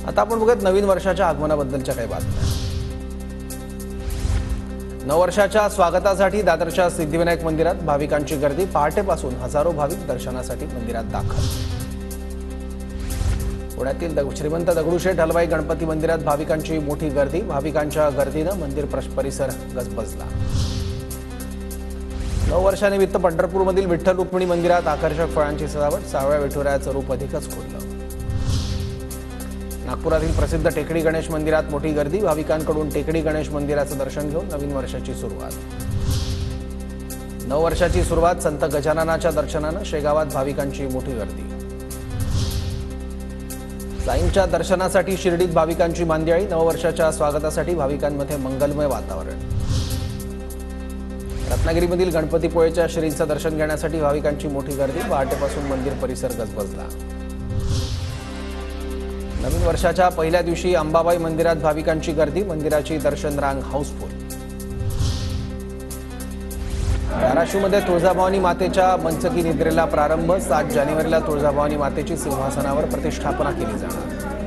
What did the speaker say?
आता आपण बघत नवीन वर्षाच्या आगमनाबद्दलच्या काही बातम्या। नववर्षाच्या स्वागतासाठी दादरच्या सिद्धिविनायक मंदिरात भाविकांची गर्दी। पहाटेपासून हजारो भाविक दर्शनासाठी मंदिरात दाखल। पुण्यातील श्रीमंत दगडूशेठ हलवाई गणपती मंदिरात भाविकांची मोठी गर्दी। भाविकांच्या गर्दीने मंदिर परिसर गजबजला। नववर्षानिमित्त पंढरपूरमधील विठ्ठल रुक्मिणी मंदिरात आकर्षक फळांची सजावट। 6व्या विठुरायाचं रूप अधिकच खुललं। नागपुरातील प्रसिद्ध टेकडी गणेश मंदिरात मोठी गर्दी। भाविकांकडून टेकडी गणेश मंदिराचं दर्शन घेऊन नवीन वर्षाची सुरुवात। नववर्षाची सुरुवात संत गजाननाच्या दर्शनानं शेगावात भाविकांची मोठी गर्दी। साईंच्या दर्शनासाठी शिर्डीत भाविकांची मांदियाळी। नववर्षाच्या स्वागतासाठी भाविकांमध्ये मंगलमय वातावरण। रत्नागिरीमधील गणपतीपुळेच्या श्रींचं दर्शन घेण्यासाठी भाविकांची मोठी गर्दी। पहाटेपासून मंदिर परिसर गजबजला। नवीन वर्षाच्या पहिल्या दिवशी अंबाबाई मंदिरात भाविकांची गर्दी। मंदिराची दर्शन रांग हाऊसफुल। धाराशिवमध्ये तुळजाभवानी मातेच्या मंचकी निद्रेला प्रारंभ। 7 जानेवारीला तुळजाभवानी मातेची सिंहासनावर प्रतिष्ठापना केली जाणार।